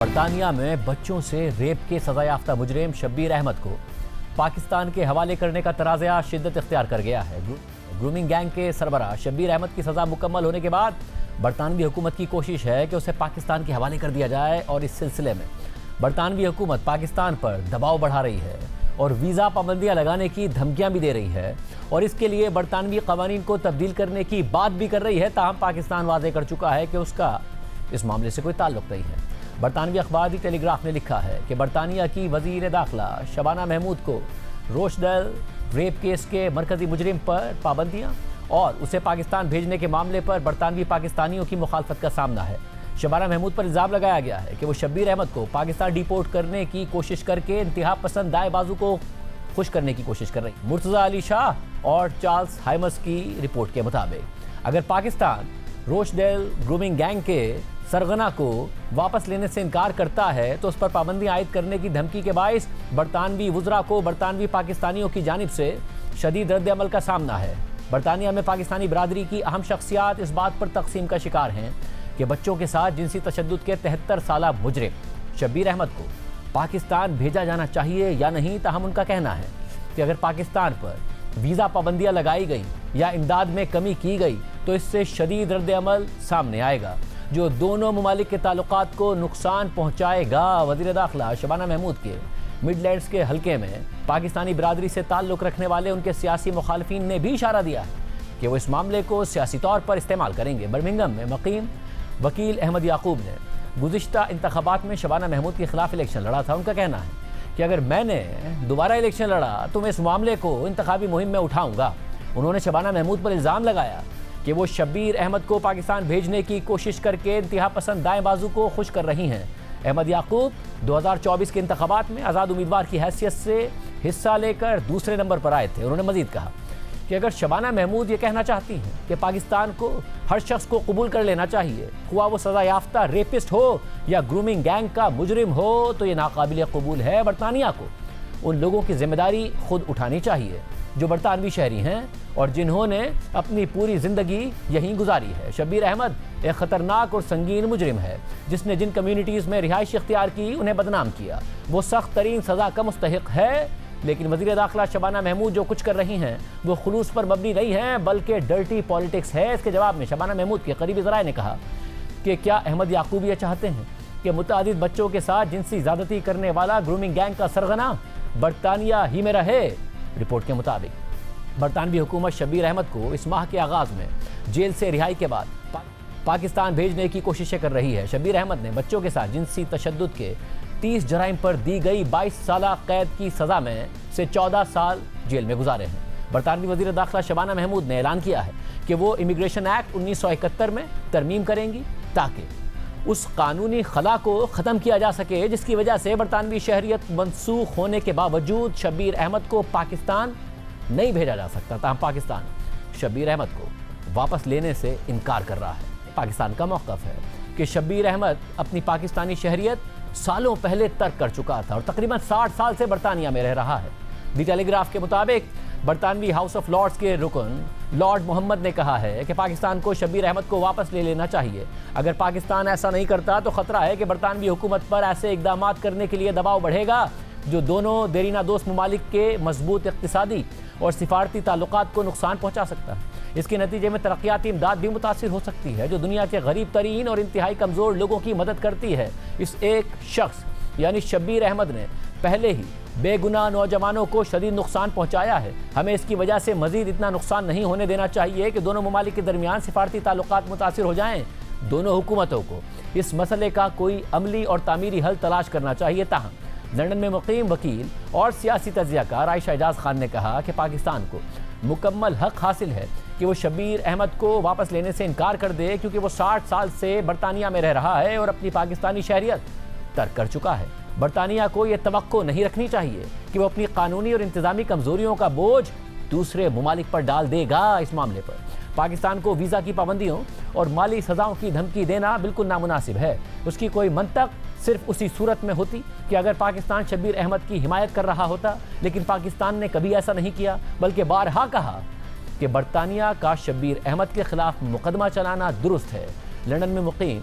برطانیہ میں بچوں سے ریپ کے سزا یافتہ مجرم شبیر احمد کو پاکستان کے حوالے کرنے کا تنازع شدت اختیار کر گیا ہے۔ گرومنگ گینگ کے سربراہ شبیر احمد کی سزا مکمل ہونے کے بعد برطانوی حکومت کی کوشش ہے کہ اسے پاکستان کے حوالے کر دیا جائے، اور اس سلسلے میں برطانوی حکومت پاکستان پر دباؤ بڑھا رہی ہے اور ویزا پابندیاں لگانے کی دھمکیاں بھی دے رہی ہے، اور اس کے لیے برطانوی قوانین کو تبدیل کرنے کی بات بھی کر رہی ہے۔ تاہم پاکستان واضح کر چکا ہے کہ اس کا اس معاملے سے کوئی تعلق نہیں ہے۔ برطانوی اخبار دی ٹیلی گراف نے لکھا ہے کہ برطانیہ کی وزیر داخلہ شبانہ محمود کو روچڈیل ریپ کیس کے مرکزی مجرم پر پابندیاں اور اسے پاکستان بھیجنے کے معاملے پر برطانوی پاکستانیوں کی مخالفت کا سامنا ہے۔ شبانہ محمود پر الزام لگایا گیا ہے کہ وہ شبیر احمد کو پاکستان ڈیپورٹ کرنے کی کوشش کر کے انتہا پسند دائیں بازو کو خوش کرنے کی کوشش کر رہی ہے۔ مرتضی علی شاہ اور چارلس ہائمس کی رپورٹ کے مطابق اگر پاکستان روچڈیل گرومنگ گینگ کے سرغنہ کو واپس لینے سے انکار کرتا ہے تو اس پر پابندیاں عائد کرنے کی دھمکی کے باعث برطانوی وزراء کو برطانوی پاکستانیوں کی جانب سے شدید رد عمل کا سامنا ہے۔ برطانیہ میں پاکستانی برادری کی اہم شخصیات اس بات پر تقسیم کا شکار ہیں کہ بچوں کے ساتھ جنسی تشدد کے 73 سالہ مجرم شبیر احمد کو پاکستان بھیجا جانا چاہیے یا نہیں۔ تاہم ان کا کہنا ہے کہ اگر پاکستان پر ویزا پابندیاں لگائی گئی یا امداد میں کمی کی گئی تو اس سے شدید رد عمل سامنے آئے گا جو دونوں ممالک کے تعلقات کو نقصان پہنچائے گا۔ وزیر داخلہ شبانہ محمود کے مڈ لینڈز کے حلقے میں پاکستانی برادری سے تعلق رکھنے والے ان کے سیاسی مخالفین نے بھی اشارہ دیا ہے کہ وہ اس معاملے کو سیاسی طور پر استعمال کریں گے۔ برمنگھم میں مقیم وکیل احمد یعقوب نے گزشتہ انتخابات میں شبانہ محمود کے خلاف الیکشن لڑا تھا۔ ان کا کہنا ہے کہ اگر میں نے دوبارہ الیکشن لڑا تو میں اس معاملے کو انتخابی مہم میں اٹھاؤں گا۔ انہوں نے شبانہ محمود پر الزام لگایا کہ وہ شبیر احمد کو پاکستان بھیجنے کی کوشش کر کے انتہا پسند دائیں بازو کو خوش کر رہی ہیں۔ احمد یعقوب 2024 کے انتخابات میں آزاد امیدوار کی حیثیت سے حصہ لے کر دوسرے نمبر پر آئے تھے۔ انہوں نے مزید کہا کہ اگر شبانہ محمود یہ کہنا چاہتی ہیں کہ پاکستان کو ہر شخص کو قبول کر لینا چاہیے، خواہ وہ سزا یافتہ ریپسٹ ہو یا گرومنگ گینگ کا مجرم ہو، تو یہ ناقابل قبول ہے۔ برطانیہ کو ان لوگوں کی ذمہ داری خود اٹھانی چاہیے جو برطانوی شہری ہیں اور جنہوں نے اپنی پوری زندگی یہیں گزاری ہے۔ شبیر احمد ایک خطرناک اور سنگین مجرم ہے جس نے جن کمیونٹیز میں رہائش اختیار کی انہیں بدنام کیا۔ وہ سخت ترین سزا کا مستحق ہے، لیکن وزیر داخلہ شبانہ محمود جو کچھ کر رہی ہیں وہ خلوص پر مبنی نہیں ہے بلکہ ڈرٹی پالیٹکس ہے۔ اس کے جواب میں شبانہ محمود کے قریبی ذرائع نے کہا کہ کیا احمد یعقوب یہ چاہتے ہیں کہ متعدد بچوں کے ساتھ جنسی زیادتی کرنے والا گرومنگ گینگ کا سرغنہ برطانیہ ہی میں رہے؟ رپورٹ کے مطابق برطانوی حکومت شبیر احمد کو اس ماہ کے آغاز میں جیل سے رہائی کے بعد پاکستان بھیجنے کی کوششیں کر رہی ہے۔ شبیر احمد نے بچوں کے ساتھ جنسی تشدد کے 30 جرائم پر دی گئی 22 سالہ قید کی سزا میں سے 14 سال جیل میں گزارے ہیں۔ برطانوی وزیر داخلہ شبانہ محمود نے اعلان کیا ہے کہ وہ امیگریشن ایکٹ 1971 میں ترمیم کریں گی تاکہ اس قانونی خلا کو ختم کیا جا سکے جس کی وجہ سے برطانوی شہریت منسوخ ہونے کے باوجود شبیر احمد کو پاکستان نہیں بھیجا جا سکتا۔ تاہم پاکستان شبیر احمد کو واپس لینے سے انکار کر رہا ہے۔ پاکستان کا موقف ہے کہ شبیر احمد اپنی پاکستانی شہریت سالوں پہلے ترک کر چکا تھا اور تقریباً 60 سال سے برطانیہ میں رہ رہا ہے۔ دی ٹیلی گراف کے مطابق برطانوی ہاؤس آف لارڈز کے رکن لارڈ محمد نے کہا ہے کہ پاکستان کو شبیر احمد کو واپس لے لینا چاہیے۔ اگر پاکستان ایسا نہیں کرتا تو خطرہ ہے کہ برطانوی حکومت پر ایسے اقدامات کرنے کے لیے دباؤ بڑھے گا جو دونوں دیرینہ دوست ممالک کے مضبوط اقتصادی اور سفارتی تعلقات کو نقصان پہنچا سکتا ہے۔ اس کے نتیجے میں ترقیاتی امداد بھی متاثر ہو سکتی ہے جو دنیا کے غریب ترین اور انتہائی کمزور لوگوں کی مدد کرتی ہے۔ اس ایک شخص یعنی شبیر احمد نے پہلے ہی بے گناہ نوجوانوں کو شدید نقصان پہنچایا ہے۔ ہمیں اس کی وجہ سے مزید اتنا نقصان نہیں ہونے دینا چاہیے کہ دونوں ممالک کے درمیان سفارتی تعلقات متاثر ہو جائیں۔ دونوں حکومتوں کو اس مسئلے کا کوئی عملی اور تعمیری حل تلاش کرنا چاہیے۔ تاہم لندن میں مقیم وکیل اور سیاسی تجزیہ کار عائشہ اعجاز خان نے کہا کہ پاکستان کو مکمل حق حاصل ہے کہ وہ شبیر احمد کو واپس لینے سے انکار کر دے کیونکہ وہ 60 سال سے برطانیہ میں رہ رہا ہے اور اپنی پاکستانی شہریت ترک کر چکا ہے۔ برطانیہ کو یہ توقع نہیں رکھنی چاہیے کہ وہ اپنی قانونی اور انتظامی کمزوریوں کا بوجھ دوسرے ممالک پر ڈال دے گا۔ اس معاملے پر پاکستان کو ویزا کی پابندیوں اور مالی سزاؤں کی دھمکی دینا بالکل نامناسب ہے۔ اس کی کوئی منطق صرف اسی صورت میں ہوتی کہ اگر پاکستان شبیر احمد کی حمایت کر رہا ہوتا، لیکن پاکستان نے کبھی ایسا نہیں کیا بلکہ بارہا کہا کہ برطانیہ کا شبیر احمد کے خلاف مقدمہ چلانا درست ہے۔ لندن میں مقیم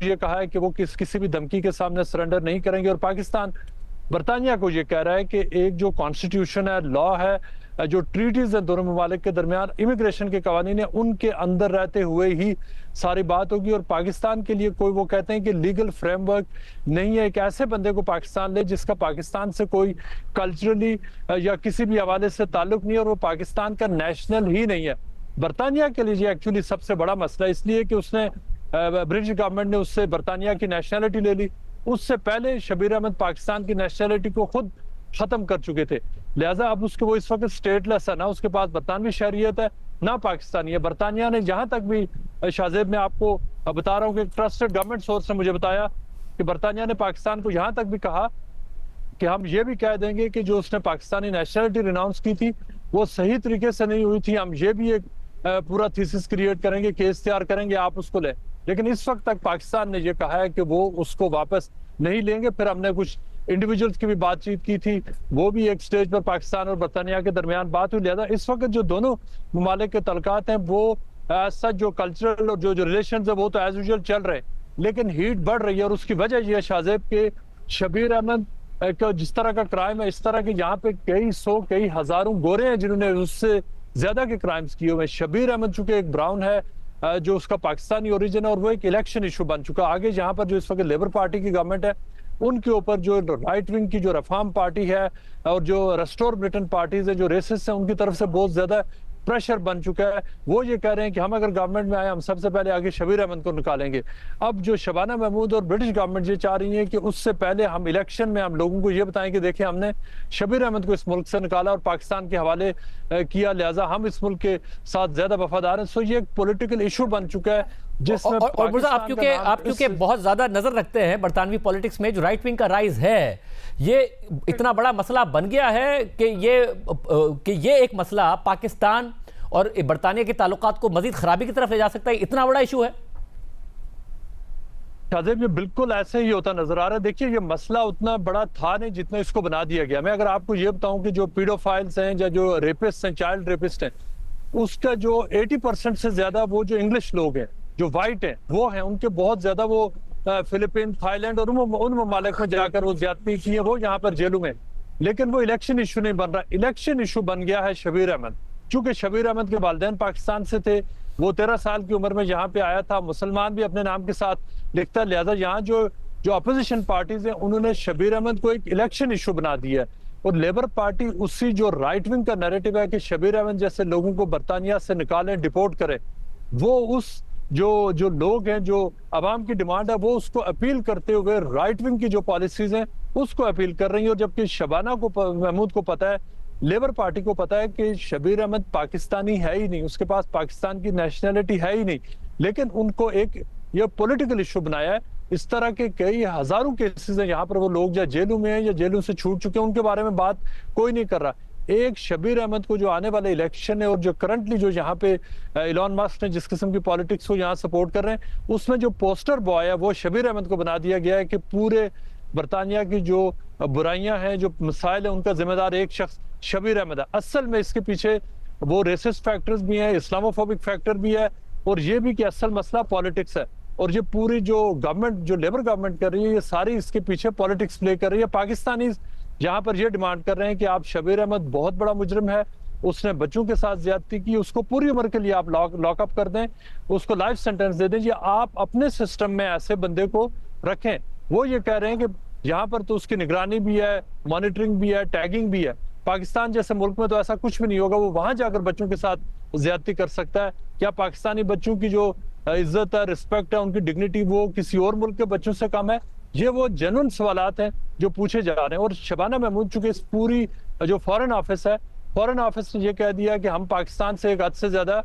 یہ کہا ہے کہ وہ کسی بھی دھمکی کے سامنے سرنڈر نہیں کریں گے، اور پاکستان برطانیہ کو یہ کہہ رہا ہے کہ ایک جو کانسٹیٹیوشن ہے، لا ہے، جو ٹریٹیز ہیں دونوں ممالک کے درمیان، امیگریشن کے قوانین ہیں، ان کے اندر رہتے ہوئے ہی ساری بات ہوگی۔ اور پاکستان کے لیے کوئی، وہ کہتے ہیں کہ لیگل فریم ورک نہیں ہے ایک ایسے بندے کو پاکستان لے جس کا پاکستان سے کوئی کلچرلی یا کسی بھی حوالے سے تعلق نہیں ہے، اور وہ پاکستان کا نیشنل ہی نہیں ہے۔ برطانیہ کے لیے یہ ایکچولی سب سے بڑا مسئلہ اس لیے کہ اس نے برٹش گورنمنٹ نے اس سے برطانیہ کی نیشنلٹی لے لی۔ اس سے پہلے شبیر احمد پاکستان کی نیشنلٹی کو خود ختم کر چکے تھے، لہٰذا اب اس کے وہ اس وقت سٹیٹ لیس ہے، نہ اس کے پاس برطانوی شہریت ہے نہ پاکستانی ہے۔ برطانیہ نے جہاں تک بھی شاہزیب میں آپ کو بتا رہا ہوں کہ ایک ٹرسٹڈ گورنمنٹ سورس نے مجھے بتایا کہ برطانیہ نے پاکستان کو یہاں تک بھی کہا کہ ہم یہ بھی کہہ دیں گے کہ جو اس نے پاکستانی نیشنلٹی ریناؤنس کی تھی وہ صحیح طریقے سے نہیں ہوئی تھی، ہم یہ بھی ایک پورا تھیسس کریٹ کریں گے، کیس تیار کریں گے، آپ اس کو لیں۔ لیکن اس وقت تک پاکستان نے یہ کہا ہے کہ وہ اس کو واپس نہیں لیں گے۔ پھر ہم نے کچھ انڈیویجولز کی بھی بات چیت کی تھی، وہ بھی ایک سٹیج پر پاکستان اور برطانیہ کے درمیان بات ہوئی، لہذا اس وقت جو دونوں ممالک کے تعلقات ہیں وہ سچ جو کلچرل اور جو ریلیشنز ہیں وہ تو ایز یوزول چل رہے ہیں، لیکن ہیٹ بڑھ رہی ہے، اور اس کی وجہ یہ ہے شاہزیب کہ شبیر احمد جس طرح کا کرائم ہے، اس طرح کے یہاں پہ کئی سو کئی ہزاروں گورے ہیں جنہوں نے اس سے زیادہ کے کرائمز کیے ہوئے ہیں۔ شبیر احمد چونکہ ایک براؤن ہے جو اس کا پاکستانی اوریجن ہے، اور وہ ایک الیکشن ایشو بن چکا آگے جہاں پر جو اس وقت لیبر پارٹی کی گورنمنٹ ہے ان کے اوپر جو رائٹ ونگ کی جو ریفارم پارٹی ہے اور جو ریسٹور برٹن پارٹیز ہے جو ریسسٹ ہیں ان کی طرف سے بہت زیادہ پریشر بن چکا ہے۔ وہ یہ کہہ رہے ہیں کہ ہم اگر گورنمنٹ میں آئے ہم سب سے پہلے آگے شبیر احمد کو نکالیں گے۔ اب جو شبانہ محمود اور برٹش گورنمنٹ یہ چاہ رہی ہیں کہ اس سے پہلے ہم الیکشن میں ہم لوگوں کو یہ بتائیں کہ دیکھیں ہم نے شبیر احمد کو اس ملک سے نکالا اور پاکستان کے حوالے کیا، لہٰذا ہم اس ملک کے ساتھ زیادہ وفادار ہیں۔ سو یہ ایک پولیٹیکل ایشو بن چکا ہے جس میں اور مرزا آپ کیونکہ بہت زیادہ نظر رکھتے ہیں برطانوی پولیٹکس میں، جو رائٹ ونگ کا رائز ہے یہ اتنا بڑا مسئلہ بن گیا ہے کہ یہ ایک مسئلہ پاکستان اور برطانیہ کے تعلقات کو مزید خرابی کی طرف لے جا سکتا ہے، اتنا بڑا ایشو ہے؟ شاہزیب یہ بالکل ایسے ہی ہوتا نظر آ رہا ہے۔ دیکھیے یہ مسئلہ اتنا بڑا تھا نہیں جتنا اس کو بنا دیا گیا۔ میں اگر آپ کو یہ بتاؤں کہ جو پیڈوفائلز ہیں یا جو ریپسٹ ہیں، چائلڈ ریپسٹ ہیں، اس کا جو 80% سے زیادہ وہ جو انگلش لوگ ہیں جو وائٹ ہیں وہ ہیں، ان کے بہت زیادہ وہ فلپین، تھائی لینڈ اور ان ممالک میں جا کر وہ زیادتی کی ہے، وہ یہاں پر جیلوں میں۔ لیکن وہ الیکشن ایشو نہیں بن رہا، الیکشن ایشو بن گیا ہے شبیر احمد۔ چونکہ شبیر احمد کے والدین پاکستان سے تھے، وہ 13 سال کی عمر میں یہاں پہ آیا تھا، مسلمان بھی اپنے نام کے ساتھ لکھتا ہے، لہذا یہاں جو اپوزیشن پارٹیز ہیں انہوں نے شبیر احمد کو ایک الیکشن ایشو بنا دیا ہے۔ اور لیبر پارٹی اسی جو رائٹ ونگ کا نیریٹو ہے کہ شبیر احمد جیسے لوگوں کو برطانیہ سے نکالیں، ڈیپورٹ کریں، وہ اس جو لوگ ہیں، جو عوام کی ڈیمانڈ ہے، وہ اس کو اپیل کرتے ہوئے رائٹ ونگ کی جو پالیسیز ہیں اس کو اپیل کر رہی ہیں۔ اور جبکہ شبانہ محمود کو پتا ہے، لیبر پارٹی کو پتا ہے کہ شبیر احمد پاکستانی ہے ہی نہیں، اس کے پاس پاکستان کی نیشنلٹی ہے ہی نہیں، لیکن ان کو ایک یہ پولیٹیکل ایشو بنایا ہے۔ اس طرح کے کئی ہزاروں کیسز ہیں یہاں پر، وہ لوگ یا جیلوں میں ہیں یا جیلوں سے چھوٹ چکے ہیں، ان کے بارے میں بات کوئی نہیں کر رہا۔ ایک شبیر احمد کو جو آنے والے الیکشن ہے اور جو کرنٹلی جو یہاں پہ ایلون مسک نے جس قسم کی پالیٹکس کو یہاں سپورٹ کر رہے ہیں، اس میں جو پوسٹر بوائے ہے وہ شبیر احمد کو بنا دیا گیا ہے کہ پورے برطانیہ کی جو برائیاں ہیں، جو مسائل ہیں، ان کا ذمہ دار ایک شخص شبیر احمد ہے۔ اصل میں اس کے پیچھے وہ ریسسٹ فیکٹرز بھی ہیں، اسلاموفوبک فیکٹر بھی ہے، اور یہ بھی کہ اصل مسئلہ پالیٹکس ہے۔ اور یہ پوری جو گورنمنٹ، جو لیبر گورنمنٹ کر رہی ہے، یہ ساری اس کے پیچھے پالیٹکس پلے کر رہی ہے۔ پاکستانی یہاں پر یہ ڈیمانڈ کر رہے ہیں کہ آپ شبیر احمد بہت بڑا مجرم ہے، اس نے بچوں کے ساتھ زیادتی کی، اس کو پوری عمر کے لیے آپ لاک اپ کر دیں، اس کو لائف سینٹنس دے دیں، یا آپ اپنے سسٹم میں ایسے بندے کو رکھیں۔ وہ یہ کہہ رہے ہیں کہ یہاں پر تو اس کی نگرانی بھی ہے، مانیٹرنگ بھی ہے، ٹیگنگ بھی ہے۔ پاکستان جیسے ملک میں تو ایسا کچھ بھی نہیں ہوگا، وہ وہاں جا کر بچوں کے ساتھ زیادتی کر سکتا ہے؟ کیا پاکستانی بچوں کی جو عزت ہے، رسپیکٹ ہے، ان کی ڈگنیٹی وہ کسی اور ملک کے بچوں سے کم ہے؟ یہ وہ جنون سوالات ہیں جو پوچھے جا رہے ہیں۔ اور شبانہ محمود چونکہ اس پوری جو فورن آفس ہے، فورن آفس نے یہ کہہ دیا کہ ہم پاکستان سے ایک حد سے زیادہ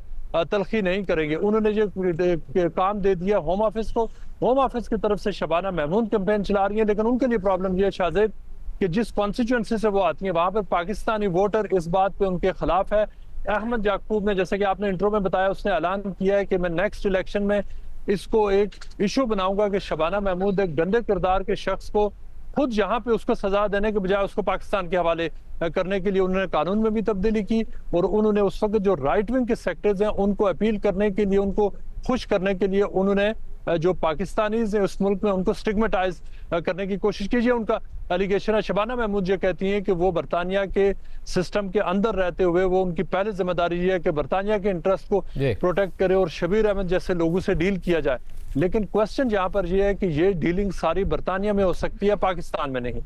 تلخی نہیں کریں گے۔ انہوں نے یہ کام دے دیا ہوم آفس کو، ہوم آفس کی طرف سے شبانہ محمود کیمپین چلا رہی ہیں، لیکن ان کے لیے پرابلم یہ ہے شاہزیب کہ جس کانسٹیچوئنسی سے وہ آتی ہیں وہاں پر پاکستانی ووٹر اس بات پہ ان کے خلاف ہے۔ احمد یعقوب نے، جیسے کہ آپ نے انٹرو میں بتایا، اس نے اعلان کیا ہے کہ میں نیکسٹ الیکشن میں اس کو ایک ایشو بناؤں گا کہ شبانہ محمود ایک گندے کردار کے شخص کو خود یہاں پہ اس کو سزا دینے کے بجائے اس کو پاکستان کے حوالے کرنے کے لیے انہوں نے قانون میں بھی تبدیلی کی، اور انہوں نے اس وقت جو رائٹ ونگ کے سیکٹرز ہیں ان کو اپیل کرنے کے لیے، ان کو خوش کرنے کے لیے انہوں نے جو پاکستانیز ہیں اس ملک میں ان کو سٹگمیٹائز کرنے کی کوشش کیجیے. ان کا ایلیگیشن ہے. شبانہ محمود یہ کہتی ہیں کہ وہ برطانیہ کے سسٹم کے اندر رہتے ہوئے وہ ان کی پہلے ذمہ داری یہ ہے کہ برطانیہ کے انٹرسٹ کو پروٹیکٹ کرے اور شبیر احمد جیسے لوگوں سے ڈیل کیا جائے. لیکن کوسچن یہاں پر یہ ہے کہ یہ ڈیلنگ ساری برطانیہ میں ہو سکتی ہے, پاکستان میں نہیں.